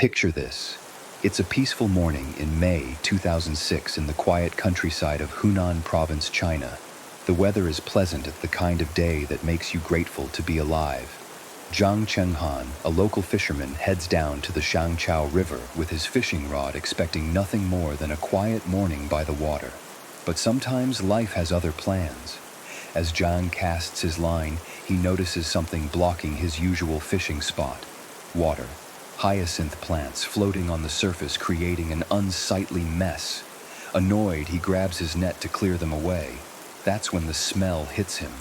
Picture this. It's a peaceful morning in May 2006 in the quiet countryside of Hunan Province, China. The weather is pleasant, the kind of day that makes you grateful to be alive. Zhang Chenghan, a local fisherman, heads down to the Shangqiao River with his fishing rod, expecting nothing more than a quiet morning by the water. But sometimes life has other plans. As Zhang casts his line, he notices something blocking his usual fishing spot. Water. Hyacinth plants floating on the surface, creating an unsightly mess. Annoyed, he grabs his net to clear them away. That's when the smell hits him.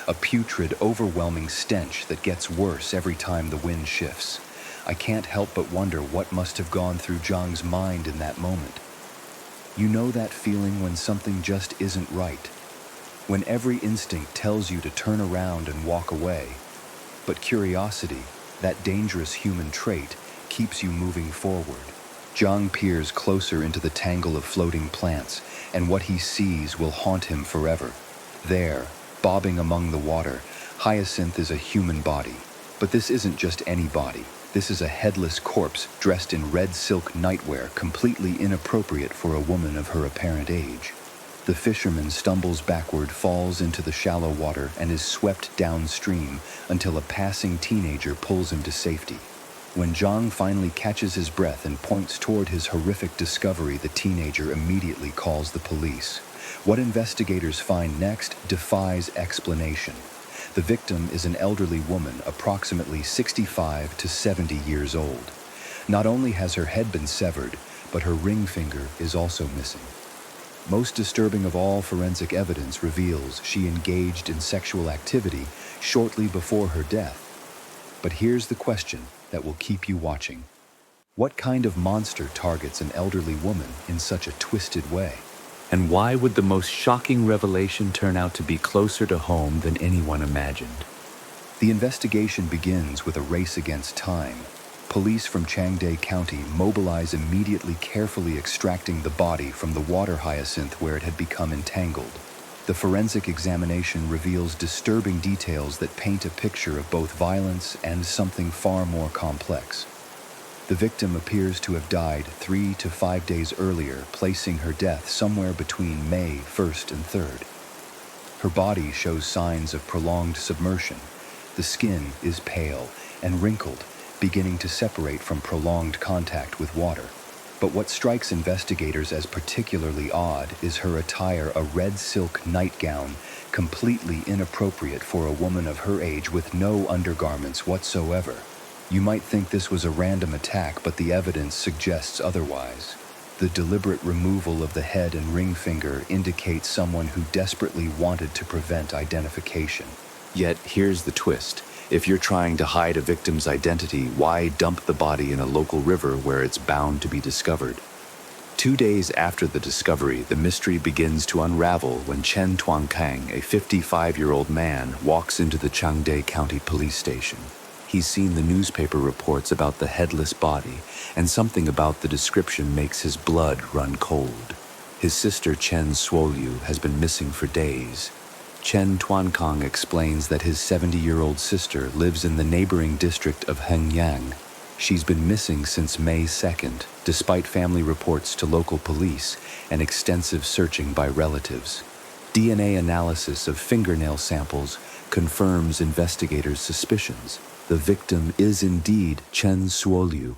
A putrid, overwhelming stench that gets worse every time the wind shifts. I can't help but wonder what must have gone through Zhang's mind in that moment. You know that feeling when something just isn't right? When every instinct tells you to turn around and walk away. But curiosity, that dangerous human trait, keeps you moving forward. Zhang peers closer into the tangle of floating plants, and what he sees will haunt him forever. There, bobbing among the water, Hyacinth is a human body. But this isn't just any body. This is a headless corpse dressed in red silk nightwear, completely inappropriate for a woman of her apparent age. The fisherman stumbles backward, falls into the shallow water, and is swept downstream until a passing teenager pulls him to safety. When Zhang finally catches his breath and points toward his horrific discovery, the teenager immediately calls the police. What investigators find next defies explanation. The victim is an elderly woman, approximately 65 to 70 years old. Not only has her head been severed, but her ring finger is also missing. Most disturbing of all, forensic evidence reveals she engaged in sexual activity shortly before her death. But here's the question that will keep you watching. What kind of monster targets an elderly woman in such a twisted way? And why would the most shocking revelation turn out to be closer to home than anyone imagined? The investigation begins with a race against time. Police from Changde County mobilize immediately, carefully extracting the body from the water hyacinth where it had become entangled. The forensic examination reveals disturbing details that paint a picture of both violence and something far more complex. The victim appears to have died 3 to 5 days earlier, placing her death somewhere between May 1st and 3rd. Her body shows signs of prolonged submersion. The skin is pale and wrinkled, beginning to separate from prolonged contact with water. But what strikes investigators as particularly odd is her attire, a red silk nightgown, completely inappropriate for a woman of her age with no undergarments whatsoever. You might think this was a random attack, but the evidence suggests otherwise. The deliberate removal of the head and ring finger indicates someone who desperately wanted to prevent identification. Yet here's the twist. If you're trying to hide a victim's identity, why dump the body in a local river where it's bound to be discovered? 2 days after the discovery, the mystery begins to unravel when Chen Tuankang, a 55-year-old man, walks into the Changde County Police Station. He's seen the newspaper reports about the headless body, and something about the description makes his blood run cold. His sister Chen Suoliu has been missing for days. Chen Tuankang explains that his 70-year-old sister lives in the neighboring district of Hengyang. She's been missing since May 2nd, despite family reports to local police and extensive searching by relatives. DNA analysis of fingernail samples confirms investigators' suspicions. The victim is indeed Chen Suoliu.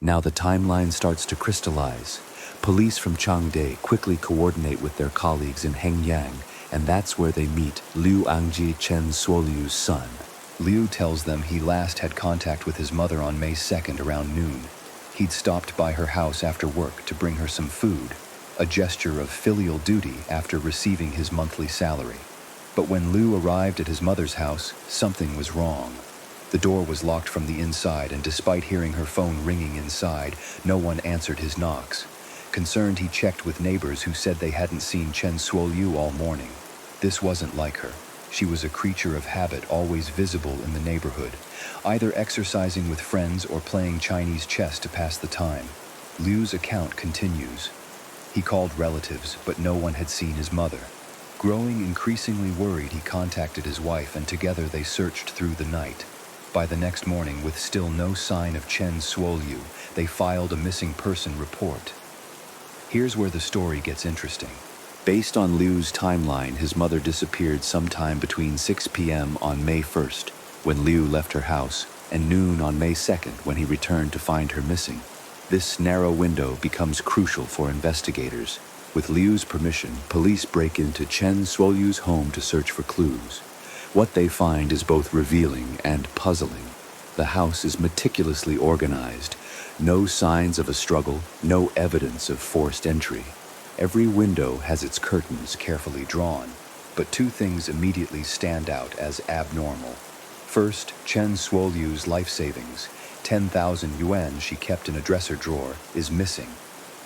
Now the timeline starts to crystallize. Police from Changde quickly coordinate with their colleagues in Hengyang, and that's where they meet Liu Angji, Chen Suoliu's son. Liu tells them he last had contact with his mother on May 2nd around noon. He'd stopped by her house after work to bring her some food, a gesture of filial duty after receiving his monthly salary. But when Liu arrived at his mother's house, something was wrong. The door was locked from the inside, and despite hearing her phone ringing inside, no one answered his knocks. Concerned, he checked with neighbors who said they hadn't seen Chen Suoliu all morning. This wasn't like her. She was a creature of habit, always visible in the neighborhood, either exercising with friends or playing Chinese chess to pass the time. Liu's account continues. He called relatives, but no one had seen his mother. Growing increasingly worried, he contacted his wife, and together they searched through the night. By the next morning, with still no sign of Chen Suoliu, they filed a missing person report. Here's where the story gets interesting. Based on Liu's timeline, his mother disappeared sometime between 6 p.m. on May 1st, when Liu left her house, and noon on May 2nd, when he returned to find her missing. This narrow window becomes crucial for investigators. With Liu's permission, police break into Chen Suoliu's home to search for clues. What they find is both revealing and puzzling. The house is meticulously organized. No signs of a struggle, no evidence of forced entry. Every window has its curtains carefully drawn, but two things immediately stand out as abnormal. First, Chen Suoliu's life savings, 10,000 yuan she kept in a dresser drawer, is missing.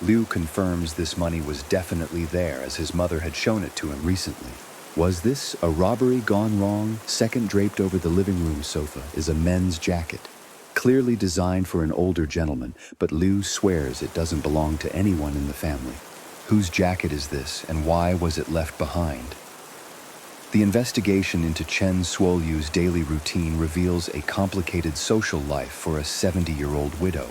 Liu confirms this money was definitely there, as his mother had shown it to him recently. Was this a robbery gone wrong? Second, draped over the living room sofa is a men's jacket, clearly designed for an older gentleman, but Liu swears it doesn't belong to anyone in the family. Whose jacket is this, and why was it left behind? The investigation into Chen Suoliu's daily routine reveals a complicated social life for a 70-year-old widow.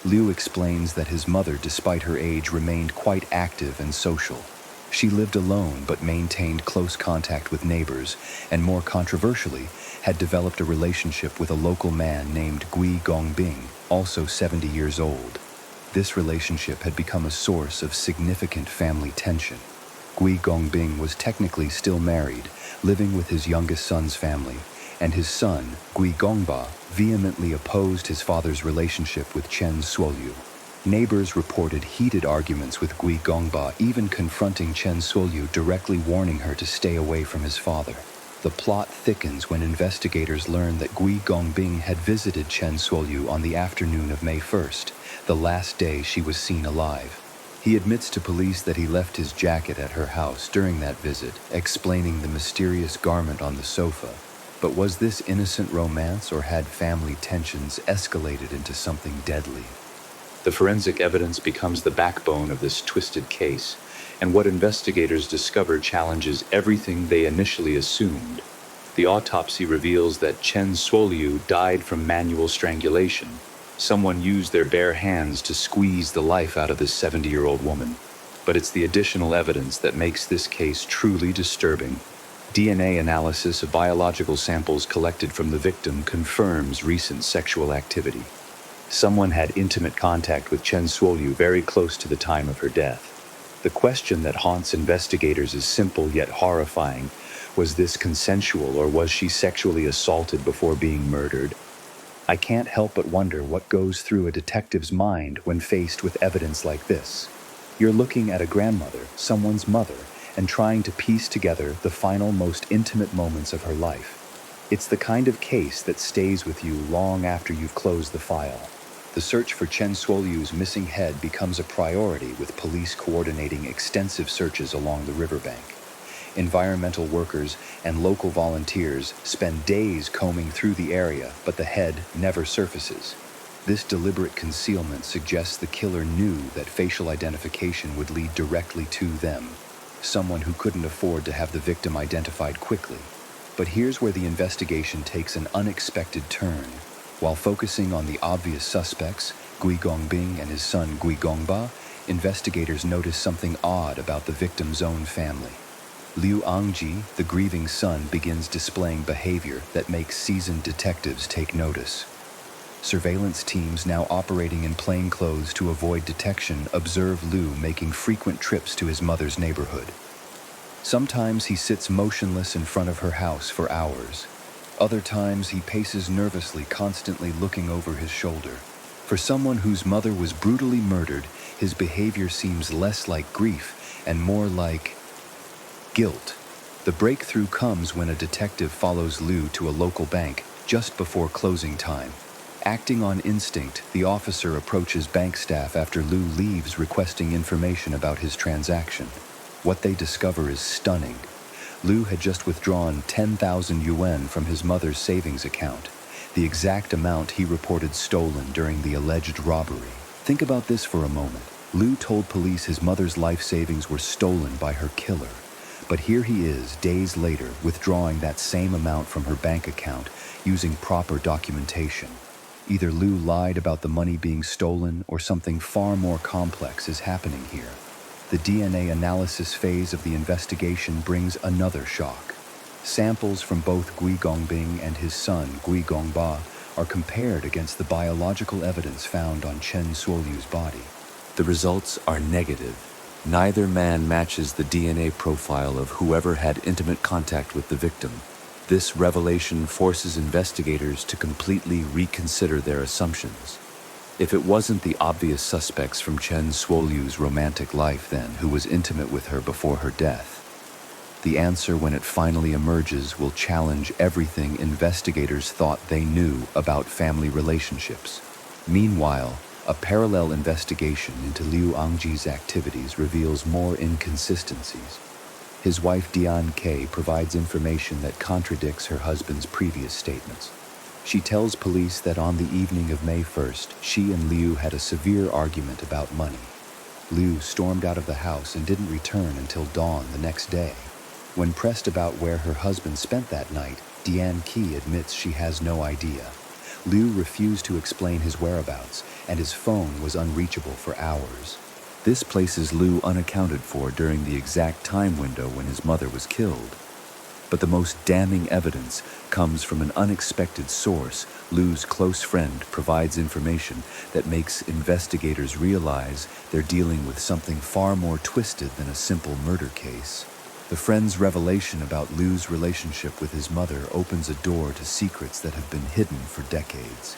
Liu explains that his mother, despite her age, remained quite active and social. She lived alone but maintained close contact with neighbors, and more controversially, had developed a relationship with a local man named Gui Gongbing, also 70 years old. This relationship had become a source of significant family tension. Gui Gongbing was technically still married, living with his youngest son's family, and his son, Gui Gongba, vehemently opposed his father's relationship with Chen Suoliu. Neighbors reported heated arguments with Gui Gongba, even confronting Chen Suoliu, directly warning her to stay away from his father. The plot thickens when investigators learn that Gui Gongbing had visited Chen Suoliu on the afternoon of May 1st, the last day she was seen alive. He admits to police that he left his jacket at her house during that visit, explaining the mysterious garment on the sofa. But was this innocent romance, or had family tensions escalated into something deadly? The forensic evidence becomes the backbone of this twisted case, and what investigators discover challenges everything they initially assumed. The autopsy reveals that Chen Suoliu died from manual strangulation. Someone used their bare hands to squeeze the life out of this 70-year-old woman. But it's the additional evidence that makes this case truly disturbing. DNA analysis of biological samples collected from the victim confirms recent sexual activity. Someone had intimate contact with Chen Suoliu very close to the time of her death. The question that haunts investigators is simple yet horrifying. Was this consensual, or was she sexually assaulted before being murdered? I can't help but wonder what goes through a detective's mind when faced with evidence like this. You're looking at a grandmother, someone's mother, and trying to piece together the final, most intimate moments of her life. It's the kind of case that stays with you long after you've closed the file. The search for Chen Suoliu's missing head becomes a priority, with police coordinating extensive searches along the riverbank. Environmental workers and local volunteers spend days combing through the area, but the head never surfaces. This deliberate concealment suggests the killer knew that facial identification would lead directly to them, someone who couldn't afford to have the victim identified quickly. But here's where the investigation takes an unexpected turn. While focusing on the obvious suspects, Gui Gongbing and his son Gui Gongba, investigators notice something odd about the victim's own family. Liu Angji, the grieving son, begins displaying behavior that makes seasoned detectives take notice. Surveillance teams, now operating in plain clothes to avoid detection, observe Liu making frequent trips to his mother's neighborhood. Sometimes he sits motionless in front of her house for hours. Other times he paces nervously, constantly looking over his shoulder. For someone whose mother was brutally murdered, his behavior seems less like grief and more like guilt. The breakthrough comes when a detective follows Liu to a local bank just before closing time. Acting on instinct, the officer approaches bank staff after Liu leaves, requesting information about his transaction. What they discover is stunning. Liu had just withdrawn 10,000 yuan from his mother's savings account, the exact amount he reported stolen during the alleged robbery. Think about this for a moment. Liu told police his mother's life savings were stolen by her killer. But here he is, days later, withdrawing that same amount from her bank account, using proper documentation. Either Liu lied about the money being stolen or something far more complex is happening here. The DNA analysis phase of the investigation brings another shock. Samples from both Gui Gongbing and his son Gui Gongba are compared against the biological evidence found on Chen Suoliu's body. The results are negative. Neither man matches the DNA profile of whoever had intimate contact with the victim. This revelation forces investigators to completely reconsider their assumptions. If it wasn't the obvious suspects from Chen Suoliu's romantic life then who was intimate with her before her death, the answer when it finally emerges will challenge everything investigators thought they knew about family relationships. Meanwhile, a parallel investigation into Liu Angji's activities reveals more inconsistencies. His wife Dian K provides information that contradicts her husband's previous statements. She tells police that on the evening of May 1st, she and Liu had a severe argument about money. Liu stormed out of the house and didn't return until dawn the next day. When pressed about where her husband spent that night, Dian Ke admits she has no idea. Liu refused to explain his whereabouts, and his phone was unreachable for hours. This places Liu unaccounted for during the exact time window when his mother was killed. But the most damning evidence comes from an unexpected source. Liu's close friend provides information that makes investigators realize they're dealing with something far more twisted than a simple murder case. The friend's revelation about Liu's relationship with his mother opens a door to secrets that have been hidden for decades.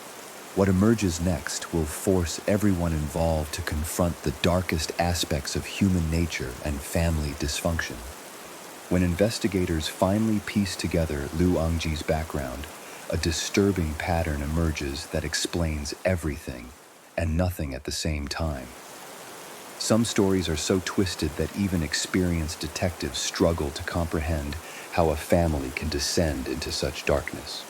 What emerges next will force everyone involved to confront the darkest aspects of human nature and family dysfunction. When investigators finally piece together Liu Angji's background, a disturbing pattern emerges that explains everything and nothing at the same time. Some stories are so twisted that even experienced detectives struggle to comprehend how a family can descend into such darkness.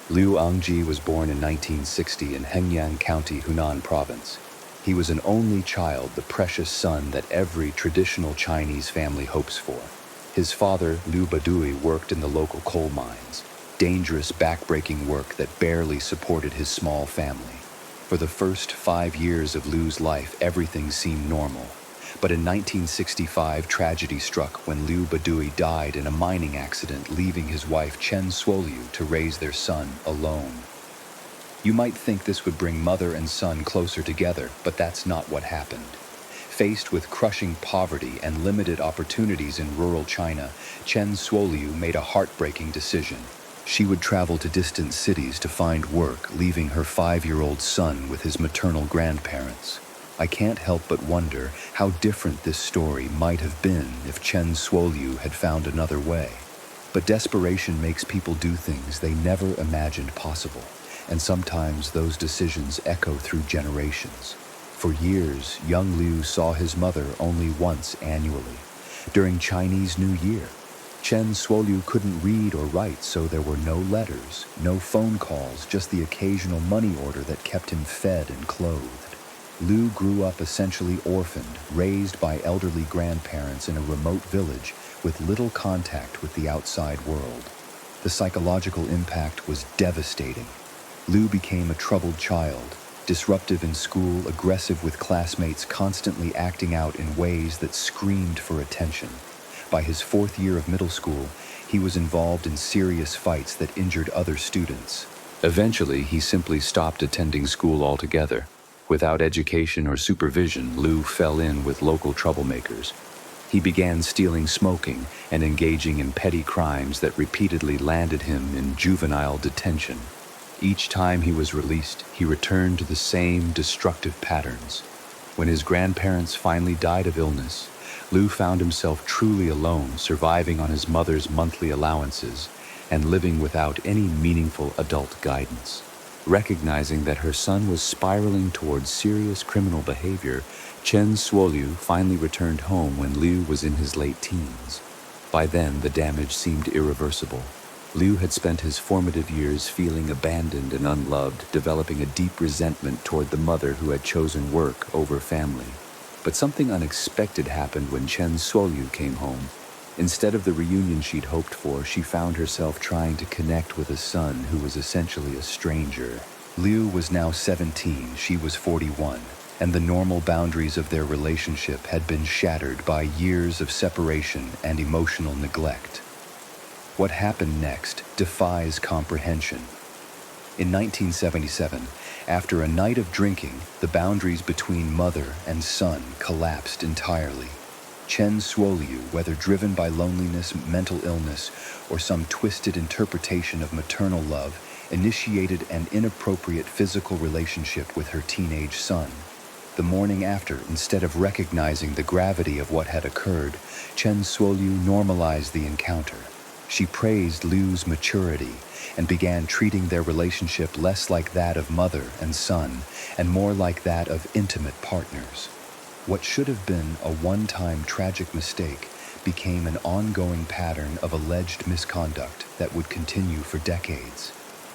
Liu Angji was born in 1960 in Hengyang County, Hunan Province. He was an only child, the precious son that every traditional Chinese family hopes for. His father, Liu Badui, worked in the local coal mines, dangerous, backbreaking work that barely supported his small family. For the first 5 years of Liu's life, everything seemed normal. But in 1965, tragedy struck when Liu Badui died in a mining accident, leaving his wife Chen Suoliu to raise their son alone. You might think this would bring mother and son closer together, but that's not what happened. Faced with crushing poverty and limited opportunities in rural China, Chen Suoliu made a heartbreaking decision. She would travel to distant cities to find work, leaving her 5-year-old son with his maternal grandparents. I can't help but wonder how different this story might have been if Chen Suoliu had found another way. But desperation makes people do things they never imagined possible, and sometimes those decisions echo through generations. For years, young Liu saw his mother only once annually, during Chinese New Year. Chen Suoliu couldn't read or write, so there were no letters, no phone calls, just the occasional money order that kept him fed and clothed. Liu grew up essentially orphaned, raised by elderly grandparents in a remote village with little contact with the outside world. The psychological impact was devastating. Liu became a troubled child, disruptive in school, aggressive with classmates, constantly acting out in ways that screamed for attention. By his 4th year of middle school, he was involved in serious fights that injured other students. Eventually, he simply stopped attending school altogether. Without education or supervision, Liu fell in with local troublemakers. He began stealing, smoking, and engaging in petty crimes that repeatedly landed him in juvenile detention. Each time he was released, he returned to the same destructive patterns. When his grandparents finally died of illness, Liu found himself truly alone, surviving on his mother's monthly allowances and living without any meaningful adult guidance. Recognizing that her son was spiraling towards serious criminal behavior, Chen Suoliu finally returned home when Liu was in his late teens. By then, the damage seemed irreversible. Liu had spent his formative years feeling abandoned and unloved, developing a deep resentment toward the mother who had chosen work over family. But something unexpected happened when Chen Suoliu came home. Instead of the reunion she'd hoped for, she found herself trying to connect with a son who was essentially a stranger. Liu was now 17, she was 41, and the normal boundaries of their relationship had been shattered by years of separation and emotional neglect. What happened next defies comprehension. In 1977, after a night of drinking, the boundaries between mother and son collapsed entirely. Chen Suoliu, whether driven by loneliness, mental illness, or some twisted interpretation of maternal love, initiated an inappropriate physical relationship with her teenage son. The morning after, instead of recognizing the gravity of what had occurred, Chen Suoliu normalized the encounter. She praised Liu's maturity and began treating their relationship less like that of mother and son and more like that of intimate partners. What should have been a one-time tragic mistake became an ongoing pattern of alleged misconduct that would continue for decades.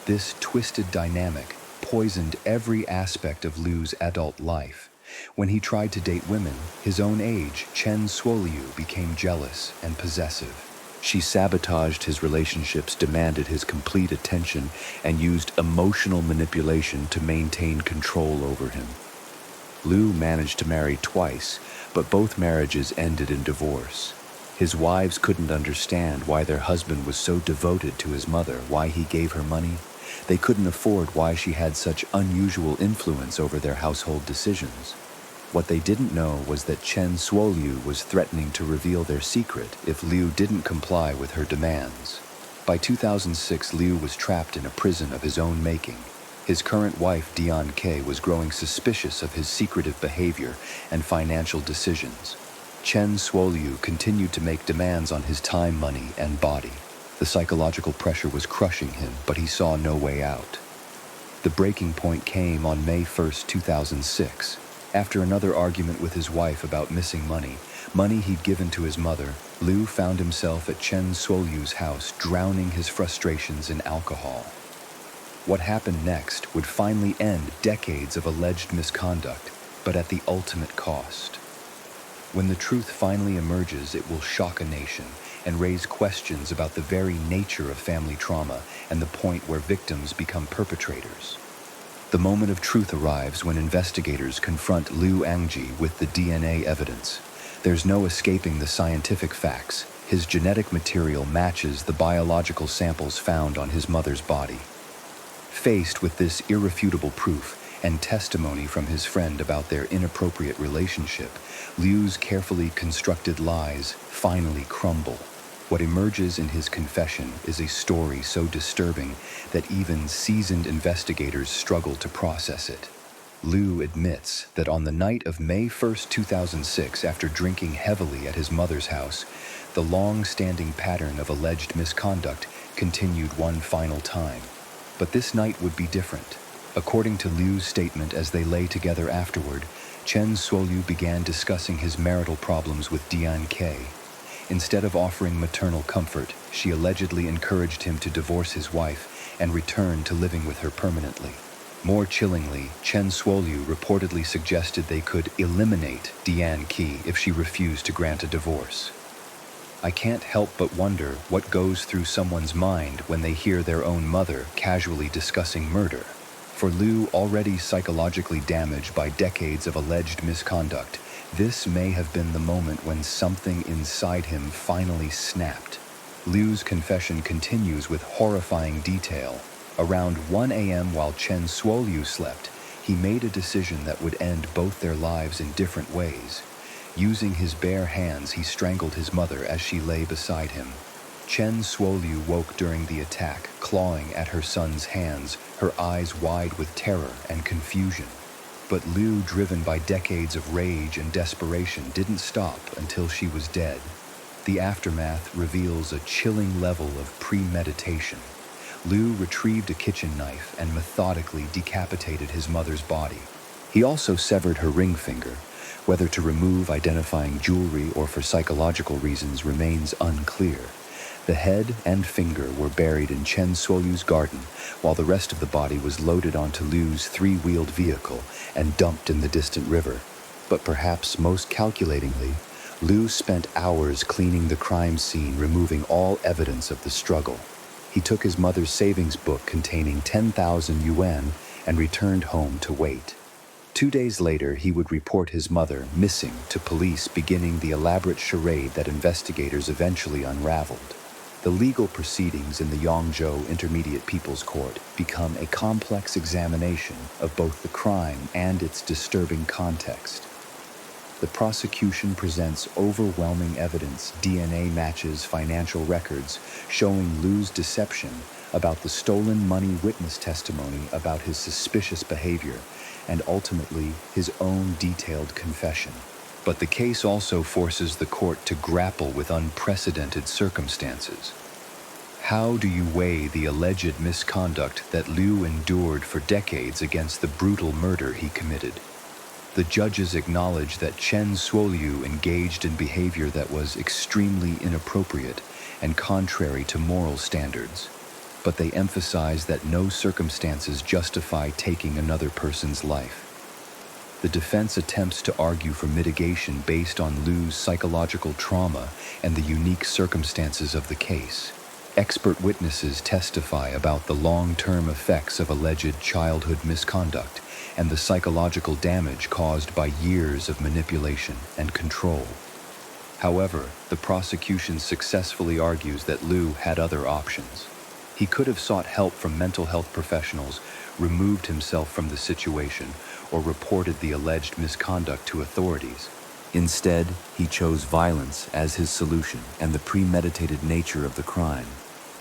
This twisted dynamic poisoned every aspect of Liu's adult life. When he tried to date women his own age, Chen Suoliu became jealous and possessive. She sabotaged his relationships, demanded his complete attention, and used emotional manipulation to maintain control over him. Liu managed to marry twice, but both marriages ended in divorce. His wives couldn't understand why their husband was so devoted to his mother, why he gave her money. They couldn't afford why she had such unusual influence over their household decisions. What they didn't know was that Chen Suoliu was threatening to reveal their secret if Liu didn't comply with her demands. By 2006, Liu was trapped in a prison of his own making. His current wife, Dian K, was growing suspicious of his secretive behavior and financial decisions. Chen Suoliu continued to make demands on his time, money, and body. The psychological pressure was crushing him, but he saw no way out. The breaking point came on May 1, 2006. After another argument with his wife about missing money he'd given to his mother, Liu found himself at Chen Suoliu's house, drowning his frustrations in alcohol. What happened next would finally end decades of alleged misconduct, but at the ultimate cost. When the truth finally emerges, it will shock a nation and raise questions about the very nature of family trauma and the point where victims become perpetrators. The moment of truth arrives when investigators confront Liu Angji with the DNA evidence. There's no escaping the scientific facts. His genetic material matches the biological samples found on his mother's body. Faced with this irrefutable proof and testimony from his friend about their inappropriate relationship, Liu's carefully constructed lies finally crumble. What emerges in his confession is a story so disturbing that even seasoned investigators struggle to process it. Liu admits that on the night of May 1, 2006, after drinking heavily at his mother's house, the long-standing pattern of alleged misconduct continued one final time. But this night would be different. According to Liu's statement as they lay together afterward, Chen Suoliu began discussing his marital problems with Dian K. Instead of offering maternal comfort, she allegedly encouraged him to divorce his wife and return to living with her permanently. More chillingly, Chen Suoliu reportedly suggested they could eliminate Dian K if she refused to grant a divorce. I can't help but wonder what goes through someone's mind when they hear their own mother casually discussing murder. For Liu, already psychologically damaged by decades of alleged misconduct, this may have been the moment when something inside him finally snapped. Liu's confession continues with horrifying detail. Around 1 a.m. while Chen Suoliu slept, he made a decision that would end both their lives in different ways. Using his bare hands, he strangled his mother as she lay beside him. Chen Suoliu woke during the attack, clawing at her son's hands, her eyes wide with terror and confusion. But Liu, driven by decades of rage and desperation, didn't stop until she was dead. The aftermath reveals a chilling level of premeditation. Liu retrieved a kitchen knife and methodically decapitated his mother's body. He also severed her ring finger. Whether to remove identifying jewelry or for psychological reasons remains unclear. The head and finger were buried in Chen Suoliu's garden, while the rest of the body was loaded onto Liu's three-wheeled vehicle and dumped in the distant river. But perhaps most calculatingly, Liu spent hours cleaning the crime scene, removing all evidence of the struggle. He took his mother's savings book containing 10,000 yuan and returned home to wait. 2 days later, he would report his mother missing to police, beginning the elaborate charade that investigators eventually unraveled. The legal proceedings in the Yangzhou Intermediate People's Court become a complex examination of both the crime and its disturbing context. The prosecution presents overwhelming evidence, DNA matches financial records, showing Liu's deception about the stolen money, witness testimony about his suspicious behavior, and ultimately his own detailed confession. But the case also forces the court to grapple with unprecedented circumstances. How do you weigh the alleged misconduct that Liu endured for decades against the brutal murder he committed? The judges acknowledge that Chen Suoliu engaged in behavior that was extremely inappropriate and contrary to moral standards, but they emphasize that no circumstances justify taking another person's life. The defense attempts to argue for mitigation based on Liu's psychological trauma and the unique circumstances of the case. Expert witnesses testify about the long-term effects of alleged childhood misconduct and the psychological damage caused by years of manipulation and control. However, the prosecution successfully argues that Liu had other options. He could have sought help from mental health professionals, removed himself from the situation, or reported the alleged misconduct to authorities. Instead, he chose violence as his solution and the premeditated nature of the crime.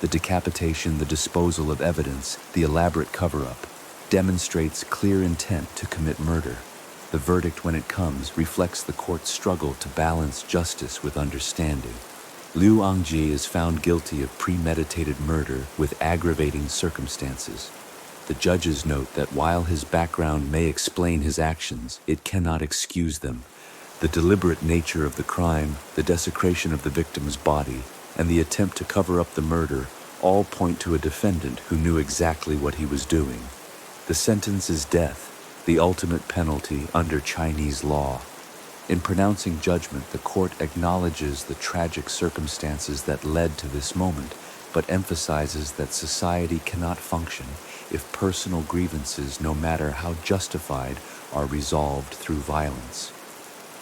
The decapitation, the disposal of evidence, the elaborate cover-up demonstrates clear intent to commit murder. The verdict, when it comes, reflects the court's struggle to balance justice with understanding. Liu Angji is found guilty of premeditated murder with aggravating circumstances. The judges note that while his background may explain his actions, it cannot excuse them. The deliberate nature of the crime, the desecration of the victim's body, and the attempt to cover up the murder all point to a defendant who knew exactly what he was doing. The sentence is death, the ultimate penalty under Chinese law. In pronouncing judgment, the court acknowledges the tragic circumstances that led to this moment, but emphasizes that society cannot function if personal grievances, no matter how justified, are resolved through violence.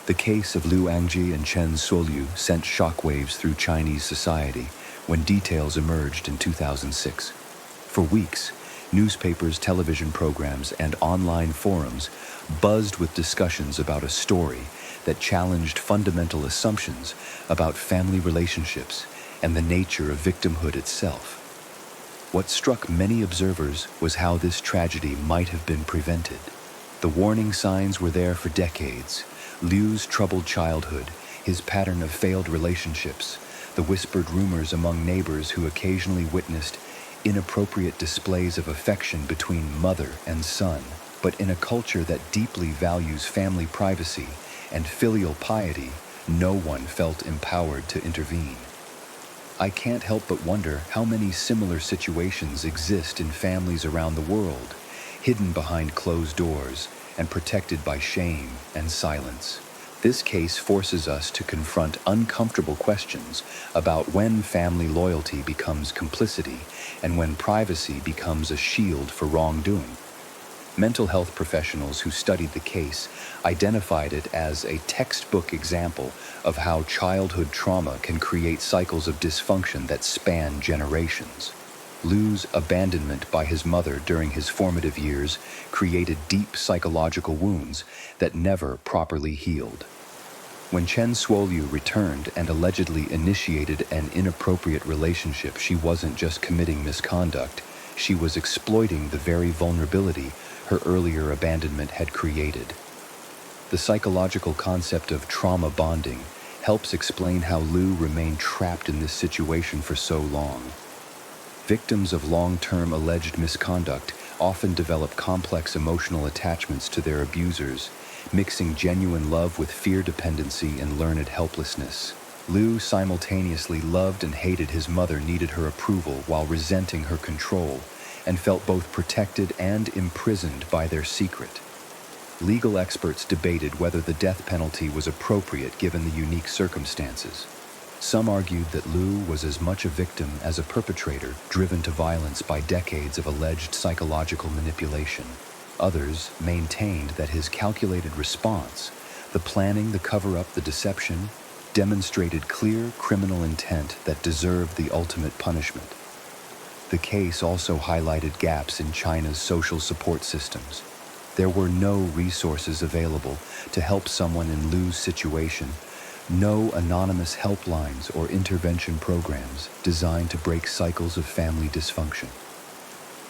The case of Liu Angji and Chen Suoliu sent shockwaves through Chinese society when details emerged in 2006. For weeks, newspapers, television programs, and online forums buzzed with discussions about a story that challenged fundamental assumptions about family relationships and the nature of victimhood itself. What struck many observers was how this tragedy might have been prevented. The warning signs were there for decades. Liu's troubled childhood, his pattern of failed relationships, the whispered rumors among neighbors who occasionally witnessed inappropriate displays of affection between mother and son. But in a culture that deeply values family privacy and filial piety, no one felt empowered to intervene. I can't help but wonder how many similar situations exist in families around the world, hidden behind closed doors and protected by shame and silence. This case forces us to confront uncomfortable questions about when family loyalty becomes complicity and when privacy becomes a shield for wrongdoing. Mental health professionals who studied the case identified it as a textbook example of how childhood trauma can create cycles of dysfunction that span generations. Liu's abandonment by his mother during his formative years created deep psychological wounds that never properly healed. When Chen Suoliu returned and allegedly initiated an inappropriate relationship, she wasn't just committing misconduct, she was exploiting the very vulnerability her earlier abandonment had created. The psychological concept of trauma bonding helps explain how Liu remained trapped in this situation for so long. Victims of long-term alleged misconduct often develop complex emotional attachments to their abusers, mixing genuine love with fear dependency and learned helplessness. Liu simultaneously loved and hated his mother, needed her approval while resenting her control, and felt both protected and imprisoned by their secret. Legal experts debated whether the death penalty was appropriate given the unique circumstances. Some argued that Liu was as much a victim as a perpetrator, driven to violence by decades of alleged psychological manipulation. Others maintained that his calculated response, the planning, the cover-up, the deception, demonstrated clear criminal intent that deserved the ultimate punishment. The case also highlighted gaps in China's social support systems. There were no resources available to help someone in Liu's situation, no anonymous helplines or intervention programs designed to break cycles of family dysfunction.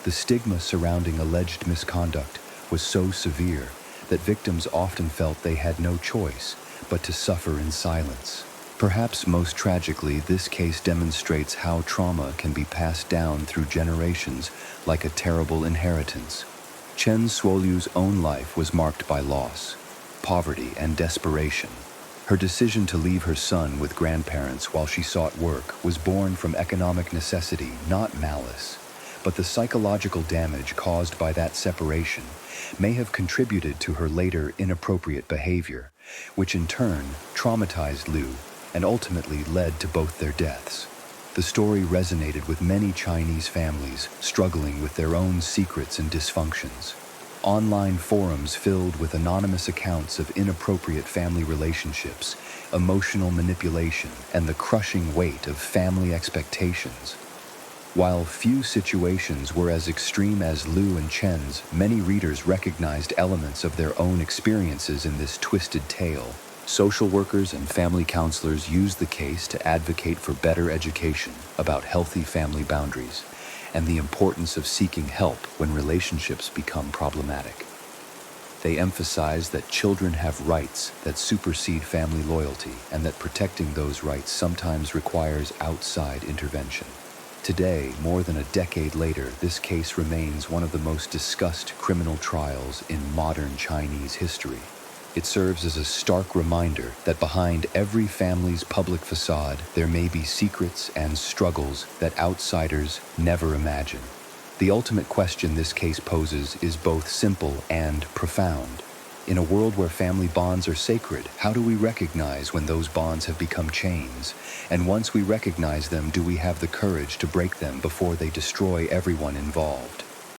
The stigma surrounding alleged misconduct was so severe that victims often felt they had no choice but to suffer in silence. Perhaps most tragically, this case demonstrates how trauma can be passed down through generations like a terrible inheritance. Chen Suoliu's own life was marked by loss, poverty, and desperation. Her decision to leave her son with grandparents while she sought work was born from economic necessity, not malice. But the psychological damage caused by that separation may have contributed to her later inappropriate behavior, which in turn traumatized Liu and ultimately led to both their deaths. The story resonated with many Chinese families struggling with their own secrets and dysfunctions. Online forums filled with anonymous accounts of inappropriate family relationships, emotional manipulation, and the crushing weight of family expectations. While few situations were as extreme as Liu and Chen's, many readers recognized elements of their own experiences in this twisted tale. Social workers and family counselors used the case to advocate for better education about healthy family boundaries and the importance of seeking help when relationships become problematic. They emphasized that children have rights that supersede family loyalty and that protecting those rights sometimes requires outside intervention. Today, more than a decade later, this case remains one of the most discussed criminal trials in modern Chinese history. It serves as a stark reminder that behind every family's public facade, there may be secrets and struggles that outsiders never imagine. The ultimate question this case poses is both simple and profound. In a world where family bonds are sacred, how do we recognize when those bonds have become chains? And once we recognize them, do we have the courage to break them before they destroy everyone involved?